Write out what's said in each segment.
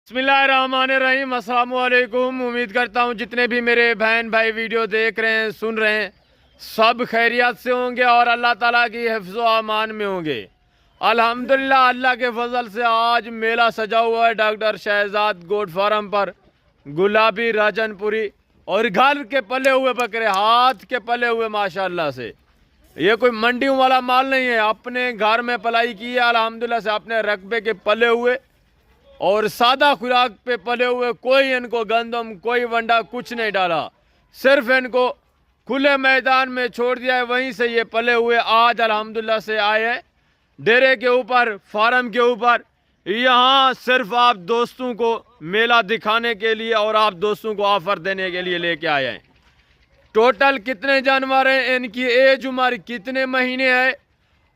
बिस्मिल्लाहिर्रहमानिर्रहीम। अस्सलाम वालेकुम। उम्मीद करता हूँ जितने भी मेरे बहन भाई वीडियो देख रहे हैं, सुन रहे हैं, सब खैरियत से होंगे और अल्लाह ताला की हिफ्ज़ व अमान में होंगे। अल्हम्दुलिल्लाह, अल्लाह के फजल से आज मेला सजा हुआ है डॉक्टर शहजाद गोट फार्म पर। गुलाबी, राजनपुरी और घर के पले हुए बकरे, हाथ के पले हुए माशाल्लाह से। ये कोई मंडियों वाला माल नहीं है, अपने घर में पलाई की है अल्हम्दुलिल्लाह से, अपने रकबे के पले हुए और सादा खुराक पे पले हुए। कोई इनको गंदम, कोई वंडा कुछ नहीं डाला, सिर्फ इनको खुले मैदान में छोड़ दिया है, वहीं से ये पले हुए आज अल्हम्दुलिल्लाह से आए हैं डेरे के ऊपर, फार्म के ऊपर। यहाँ सिर्फ आप दोस्तों को मेला दिखाने के लिए और आप दोस्तों को ऑफर देने के लिए लेके आए हैं। टोटल कितने जानवर हैं, इनकी एज उम्र कितने महीने है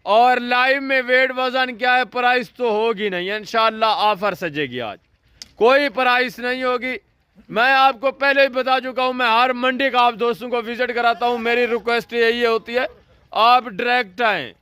और लाइव में वेट वजन क्या है, प्राइस तो होगी नहीं, इंशाल्लाह ऑफर सजेगी। आज कोई प्राइस नहीं होगी। मैं आपको पहले ही बता चुका हूं, मैं हर मंडी का आप दोस्तों को विजिट कराता हूं। मेरी रिक्वेस्ट यही होती है, आप डायरेक्ट आएँ,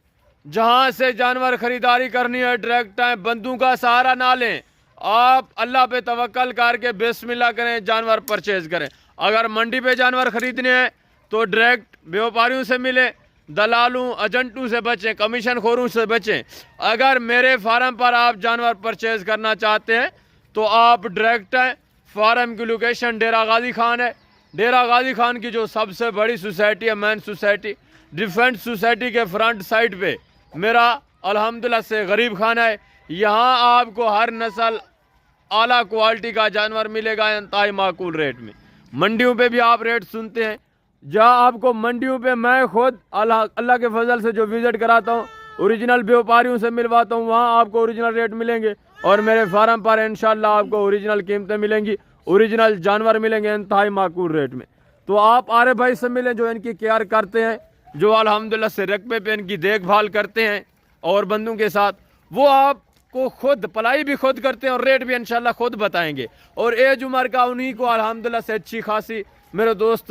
जहां से जानवर खरीदारी करनी है डायरेक्ट आएँ, बंदूं का सहारा ना लें। आप अल्लाह पे तवक्कल करके बिस्मिल्लाह करें, जानवर परचेज करें। अगर मंडी पे जानवर खरीदने हैं तो डायरेक्ट व्यापारियों से मिलें, दलालों एजेंटों से बचें, कमीशन खोरों से बचें। अगर मेरे फार्म पर आप जानवर परचेज करना चाहते हैं तो आप डायरेक्ट आएँ। फार्म की लोकेशन डेरा गाजी खान है। डेरा गाजी खान की जो सबसे बड़ी सोसाइटी है, मेन सोसाइटी, डिफेंस सोसाइटी के फ्रंट साइड पे मेरा अल्हम्दुलिल्लाह से गरीब खाना है। यहाँ आपको हर नस्ल आला क्वालिटी का जानवर मिलेगा इंतहाई माकूल रेट में। मंडियों पे भी आप रेट सुनते हैं, जहाँ आपको मंडियों पे मैं खुद अल्लाह के फजल से जो विजिट कराता हूँ, ओरिजिनल व्यापारियों से मिलवाता हूँ, वहाँ आपको ओरिजिनल रेट मिलेंगे। और मेरे फार्म पर इंशाल्लाह आपको ओरिजिनल कीमतें मिलेंगी, ओरिजिनल जानवर मिलेंगे इंतहाई माकूल रेट में। तो आप आरे भाई से मिलें जो इनकी केयर करते हैं, जो अल्हम्दुलिल्लाह से रकबे पे इनकी देखभाल करते हैं और बंदों के साथ वो आपको खुद पलाई भी खुद करते हैं और रेट भी इंशाल्लाह खुद बताएंगे। और एज उम्र का उन्हीं को अल्हम्दुलिल्लाह से अच्छी खासी मेरे दोस्त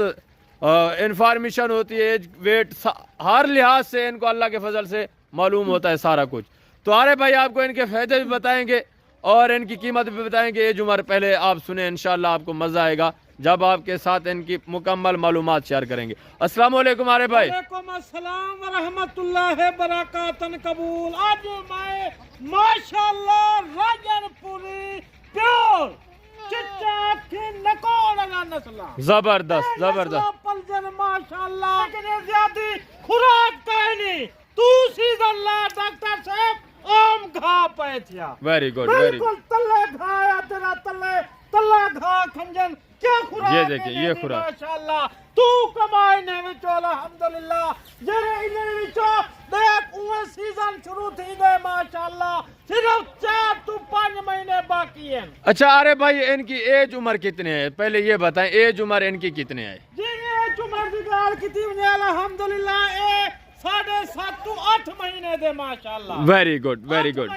इंफॉर्मेशन होती है, एज वेट हर लिहाज से इनको अल्लाह के फजल से मालूम होता है सारा कुछ। तो अरे भाई आपको इनके फ़ायदे भी बताएंगे और इनकी कीमत भी बताएंगे। एज उम्र पहले आप सुने, इंशाल्लाह आपको मज़ा आएगा जब आपके साथ इनकी मुकम्मल मालूमात शेयर करेंगे। अस्सलाम वालेकुम अरे भाई। वालेकुम अस्सलाम व रहमतुल्लाहि बरकातन कबूल। आज मैं माशाल्लाह राजनपुरी प्योर चिट्टा की नकोड़ा नस्ला जबरदस्त जबरदस्त पलजन माशाल्लाह कितने ज्यादा खुराक कहनी तू सीजन ला डॉक्टर साहब आम घा पे थिया। वेरी गुड वेरी बिल्कुल तल्ले घाया तेरा तल्ले तल्ला घा खंजन क्या खुराक। ये देखिए ये खुराक माशाल्लाह तू कमाई ने विचो अल्हम्दुलिल्लाह जरे इने विचो देख उए सीजन शुरू थी गए माशाल्लाह, सिर्फ 4 to 5 महीने बाकी हैं। अच्छा अरे भाई इनकी एज उम्र कितने है, पहले ये बताएं एज उम्र इनकी कितने है? जी एज उम्र की गाल कितनी है अल्हम्दुलिल्लाह ए 7.5 to 8 महीने दे माशाल्लाह। Very good very good.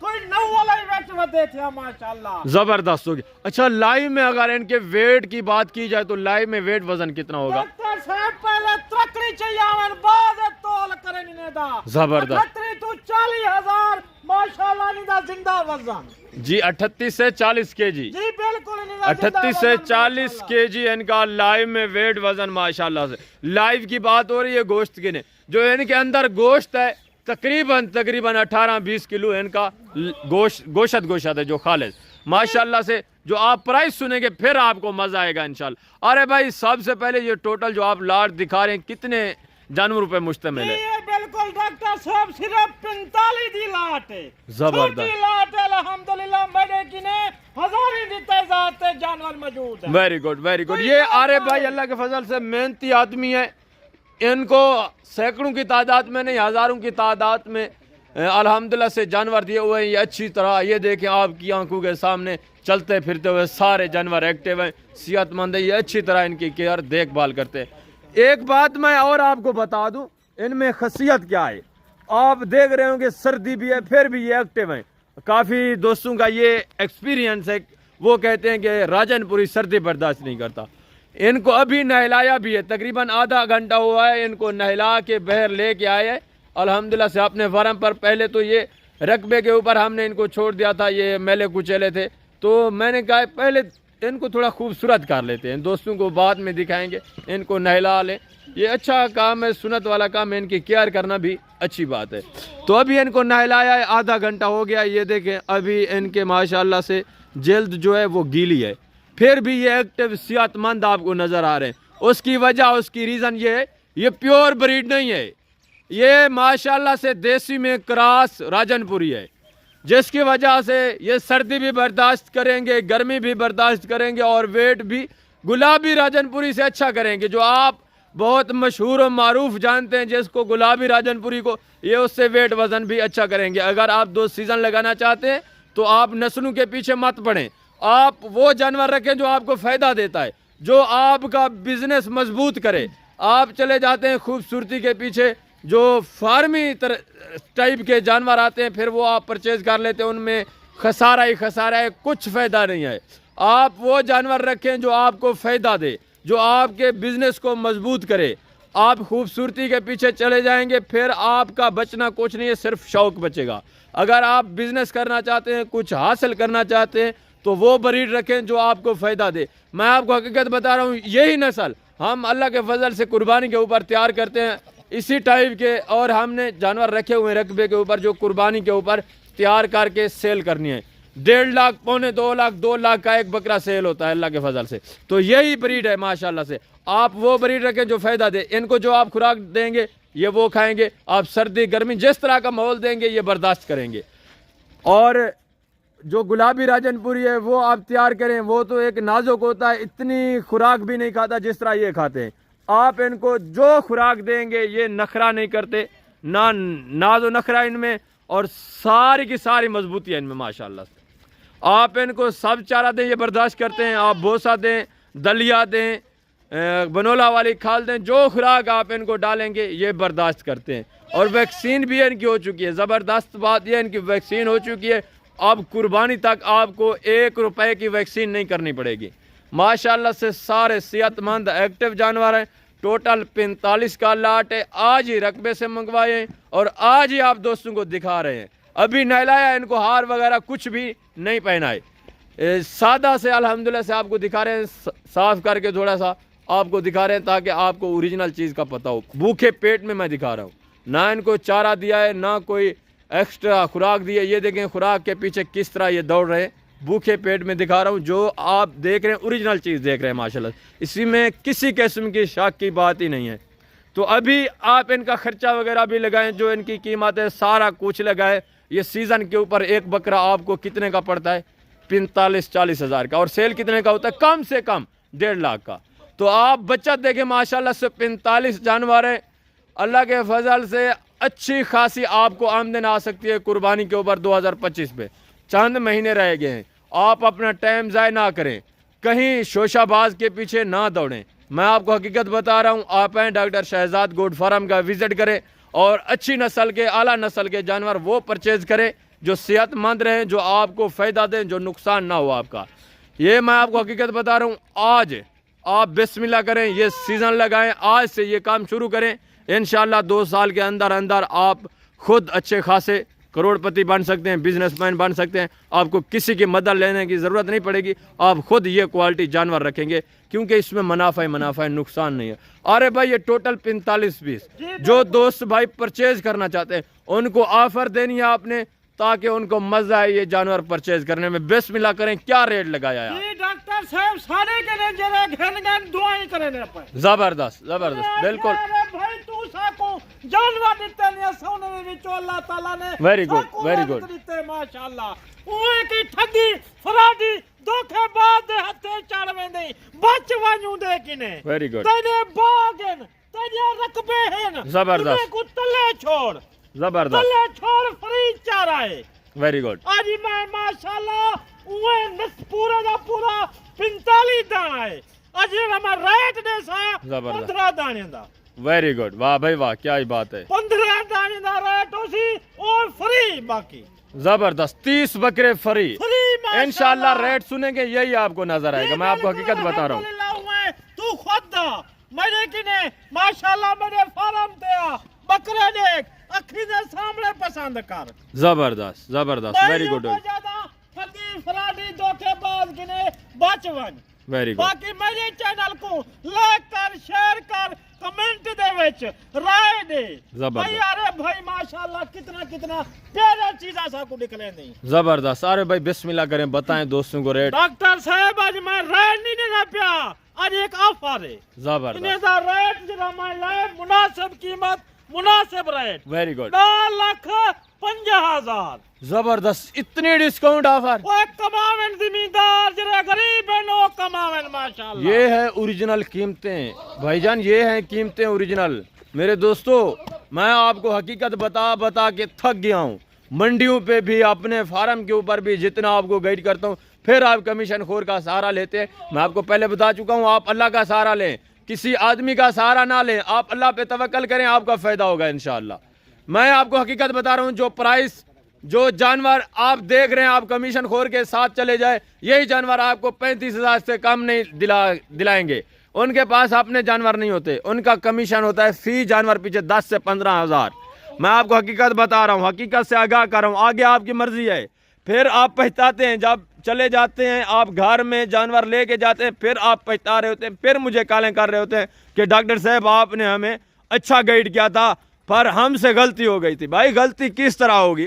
कोई नौ वाला इवेंट बते थे माशाल्लाह, जबरदस्त हो गया। अच्छा लाइव में अगर इनके वेट की बात की जाए तो लाइव में वेट वजन कितना होगा? डॉक्टर साहब पहले तकड़ी चाहिए बाद तोल करेंगे ने दा जबरदस्त 38 to 40,000 माशाल्लाह निदा जिंदा वजन जी 38 से 40 केजी। जी बिल्कुल 38 से 40 केजी इनका लाइव में वेट वजन माशाल्लाह से। लाइव की बात हो रही है गोश्त की नहीं, जो इनके अंदर गोश्त है तकरीबन 18-20 किलो इनका गोशत है जो खालिद माशाल्लाह से। जो आप प्राइस सुनेंगे फिर आपको मजा आएगा इंशाल्लाह। अरे भाई सबसे पहले ये टोटल जो आप लाट दिखा रहे हैं कितने जानवरों पे मुश्तमिल है? ये बिल्कुल डॉक्टर साहब सिर्फ 45 दी लाट है। जबरदस्त लाट है अल्हम्दुलिल्लाह, मेरे किने हजारों दी तादाद में जानवर मौजूद है। Very good very good. ये अरे भाई अल्लाह के फजल से मेहनती आदमी है, इनको सैकड़ों की तादाद में नहीं हजारों की तादाद में अल्हम्दुलिल्लाह से जानवर दिए हुए हैं। ये अच्छी तरह ये देखें आपकी आंखों के सामने चलते फिरते हुए सारे जानवर एक्टिव हैं, सेहतमंद है। ये अच्छी तरह इनकी केयर देखभाल करते हैं। एक बात मैं और आपको बता दूं, इनमें खसियत क्या है, आप देख रहे होंगे सर्दी भी है फिर भी ये एक्टिव हैं। काफ़ी दोस्तों का ये एक्सपीरियंस है, वो कहते हैं कि राजनपुरी सर्दी बर्दाश्त नहीं करता। इनको अभी नहलाया भी है, तकरीबन आधा घंटा हुआ है इनको नहला के बहर लेके आए हैं अल्हम्दुलिल्लाह से अपने फार्म पर। पहले तो ये रकबे के ऊपर हमने इनको छोड़ दिया था, ये मेले कुचेले थे, तो मैंने कहा पहले इनको थोड़ा खूबसूरत कर लेते हैं, दोस्तों को बाद में दिखाएंगे, इनको नहला लें। ये अच्छा काम है, सुन्नत वाला काम है, इनकी केयर करना भी अच्छी बात है। तो अभी इनको नहलाया है, आधा घंटा हो गया। ये देखें अभी इनके माशाल्लाह से जल्द जो है वो गीली है, फिर भी ये एक्टिव सेहतमंद आपको नज़र आ रहे हैं। उसकी वजह, उसकी रीज़न ये है, ये प्योर ब्रीड नहीं है, ये माशाल्लाह से देसी में क्रॉस राजनपुरी है, जिसकी वजह से ये सर्दी भी बर्दाश्त करेंगे, गर्मी भी बर्दाश्त करेंगे और वेट भी गुलाबी राजनपुरी से अच्छा करेंगे। जो आप बहुत मशहूर और मारूफ जानते हैं जिसको, गुलाबी राजनपुरी को, ये उससे वेट वज़न भी अच्छा करेंगे। अगर आप 2 सीज़न लगाना चाहते हैं तो आप नस्लों के पीछे मत पड़ें, आप वो जानवर रखें जो आपको फ़ायदा देता है, जो आपका बिजनेस मजबूत करे। आप चले जाते हैं खूबसूरती के पीछे, जो फार्मी टाइप के जानवर आते हैं, फिर वो आप परचेज़ कर लेते हैं, उनमें खसारा ही खसारा है, कुछ फ़ायदा नहीं है। आप वो जानवर रखें जो आपको फ़ायदा दे, जो आपके बिजनेस को मजबूत करे। आप खूबसूरती के पीछे चले जाएंगे, फिर आपका बचना कुछ नहीं है, सिर्फ शौक बचेगा। अगर आप बिजनेस करना चाहते हैं, कुछ हासिल करना चाहते हैं, तो वो ब्रीड रखें जो आपको फ़ायदा दे। मैं आपको हकीकत बता रहा हूँ, यही नस्ल हम अल्लाह के फजल से कुर्बानी के ऊपर तैयार करते हैं, इसी टाइप के, और हमने जानवर रखे हुए हैं रकबे के ऊपर जो कुर्बानी के ऊपर तैयार करके सेल करनी है। 1.5 लाख, पौने 2 लाख, 2 लाख का एक बकरा सेल होता है अल्लाह के फजल से। तो यही ब्रीड है माशाल्लाह से। आप वो ब्रीड रखें जो फ़ायदा दे। इनको जो आप खुराक देंगे ये वो खाएंगे, आप सर्दी गर्मी जिस तरह का माहौल देंगे ये बर्दाश्त करेंगे। और जो गुलाबी राजनपुरी है वो आप तैयार करें, वो तो एक नाजुक होता है, इतनी खुराक भी नहीं खाता जिस तरह ये खाते हैं। आप इनको जो खुराक देंगे ये नखरा नहीं करते, ना नाजो नखरा इनमें, और सारी की सारी मजबूती है इनमें माशाल्लाह से। आप इनको सब चारा दें ये बर्दाश्त करते हैं, आप भूसा दें, दलिया दें, बनोला वाली खाल दें, जो खुराक आप इनको डालेंगे ये बर्दाश्त करते हैं। और वैक्सीन भी इनकी हो चुकी है, ज़बरदस्त बात यह इनकी वैक्सीन हो चुकी है। अब कुर्बानी तक आपको 1 रुपए की वैक्सीन नहीं करनी पड़ेगी। माशाल्लाह से सारे सेहतमंद एक्टिव जानवर हैं। टोटल 45 का लाट है, आज ही रकबे से मंगवाए और आज ही आप दोस्तों को दिखा रहे हैं। अभी नहलाया, इनको हार वगैरह कुछ भी नहीं पहनाए, सादा से अल्हम्दुलिल्लाह से आपको दिखा रहे हैं, साफ़ करके थोड़ा सा आपको दिखा रहे हैं ताकि आपको ओरिजिनल चीज़ का पता हो। भूखे पेट में मैं दिखा रहा हूँ, ना इनको चारा दिया है, ना कोई एक्स्ट्रा खुराक दी है। ये देखें खुराक के पीछे किस तरह ये दौड़ रहे हैं, भूखे पेट में दिखा रहा हूँ। जो आप देख रहे हैं ओरिजिनल चीज़ देख रहे हैं माशाल्लाह, इसी में किसी किस्म की शक की बात ही नहीं है। तो अभी आप इनका खर्चा वगैरह भी लगाएं, जो इनकी कीमत है सारा कुछ लगाए। ये सीज़न के ऊपर एक बकरा आपको कितने का पड़ता है? 45-40 हज़ार का। और सेल कितने का होता है? कम से कम 1.5 लाख का। तो आप बचत देखें माशाल्लाह से, 45 जानवर हैं, अल्लाह के फजल से अच्छी खासी आपको आमदन आ सकती है कुर्बानी के ऊपर 2025 पे। चंद महीने रह गए हैं, आप अपना टाइम ज़ाय ना करें, कहीं शोशाबाज के पीछे ना दौड़ें। मैं आपको हकीकत बता रहा हूँ, आप आएँ डॉक्टर शहजाद गोट फार्म का विज़िट करें और अच्छी नस्ल के, आला नस्ल के जानवर वो परचेज़ करें जो सेहतमंद रहें, जो आपको फ़ायदा दें, जो नुकसान ना हो आपका। ये मैं आपको हकीकत बता रहा हूँ। आज आप बिस्मिल्लाह करें, ये सीज़न लगाएं, आज से ये काम शुरू करें। इंशाअल्लाह 2 साल के अंदर अंदर आप खुद अच्छे खासे करोड़पति बन सकते हैं, बिजनेसमैन बन सकते हैं। आपको किसी की मदद लेने की ज़रूरत नहीं पड़ेगी, आप खुद ये क्वालिटी जानवर रखेंगे, क्योंकि इसमें मुनाफा ही नुकसान नहीं है। अरे भाई ये टोटल 45 पीस जो दोस्त भाई परचेज करना चाहते हैं उनको ऑफर देनी है आपने, ताकि उनको मजा आए ये जानवर परचेज करने में। बिस्मिल्लाह करें, क्या रेट लगाया है डॉक्टर साहब? सारे के लिए जरा घन दुआएं करें ना पर जबरदस्त जबरदस्त बिल्कुल भाई तू साको जानवर दिते ने सोने दे विचों अल्लाह ताला ने वेरी गुड दिते माशाअल्लाह। ओए की ठगी फराडी धोखेबाज दे हथे चढ़ वेंदे बच वणू दे किने। Very good. तेरे बागन तेरे रकबे हैं जबरदस्त, को तले छोड़ जबरदस्त, तले छोड़ फ्री चारा है। Very good. आज मैं माशाल्लाह ओए नस पूरा दा पूरा 45 दाना है। आज हमारा रेट ने सा 15 दाने दा। वेरी गुड, वाह भाई वाह, क्या ही बात है। 15 दाने दा रेट होसी और फ्री बाकी जबरदस्त। 30 बकरे फ्री इंशाल्लाह। माशाल्लाह रेट सुनेंगे यही आपको नजर आएगा, मैं आपको हकीकत बता रहा हूँ। तू खुद दा मेरे किने माशाल्लाह मेरे फार्म ते आ बकरे देख अखी दे सामने पसंद कर। जबरदस्त जबरदस्त, वेरी गुड। ठगी फराडी धोखेबाज गिने बच वन। Very good. बाकी मेरे चैनल को लाइक कर, शेयर कर, कमेंट दे विच राय दे। जबरदस्त। भाई अरे भाई माशाल्लाह कितना कितना प्यारा चीज ऐसा को निकले नहीं। जबरदस्त। अरे भाई बिस्मिल्लाह करें, बताएं दोस्तों को रेट। डॉक्टर साहब आज मैं रेट नहीं देना पिया, आज एक ऑफर है। जबरदस्त। इन्हें दा रेट जरा मैं लाए मुनासिब कीमत, मुनासिब रेट। Very good. 9,50,000। जबरदस्त। इतनी डिस्काउंट ऑफर। वो एक कमावन जिम्मेदार जरा गरीब है नो कमावन माशाल्लाह। ये है ओरिजिनल कीमतें भाईजान, ये हैं कीमतें ओरिजिनल। मेरे दोस्तों मैं आपको हकीकत बता बता के थक गया हूँ। मंडियों पे भी, अपने फार्म के ऊपर भी जितना आपको गाइड करता हूँ, फिर आप कमीशन खोर का सहारा लेते हैं। मैं आपको पहले बता चुका हूँ, आप अल्लाह का सहारा लें, किसी आदमी का सहारा ना लें। आप अल्लाह पे तवक्कल करें, आपका फायदा होगा इंशाअल्लाह। मैं आपको हकीकत बता रहा हूँ, जो प्राइस, जो जानवर आप देख रहे हैं, आप कमीशन खोर के साथ चले जाए, यही जानवर आपको 35,000 से कम नहीं दिलाएंगे। उनके पास अपने जानवर नहीं होते, उनका कमीशन होता है फी जानवर पीछे 10 से 15,000। मैं आपको हकीकत बता रहा हूँ, हकीकत से आगाह कर रहा हूँ। आगे आपकी मर्जी है। फिर आप पछताते हैं, जब चले जाते हैं आप घर में जानवर लेके जाते हैं, फिर आप पछता रहे होते हैं, फिर मुझे कालें कर रहे होते हैं कि डॉक्टर साहब आपने हमें अच्छा गाइड किया था पर हमसे गलती हो गई थी। भाई गलती किस तरह होगी?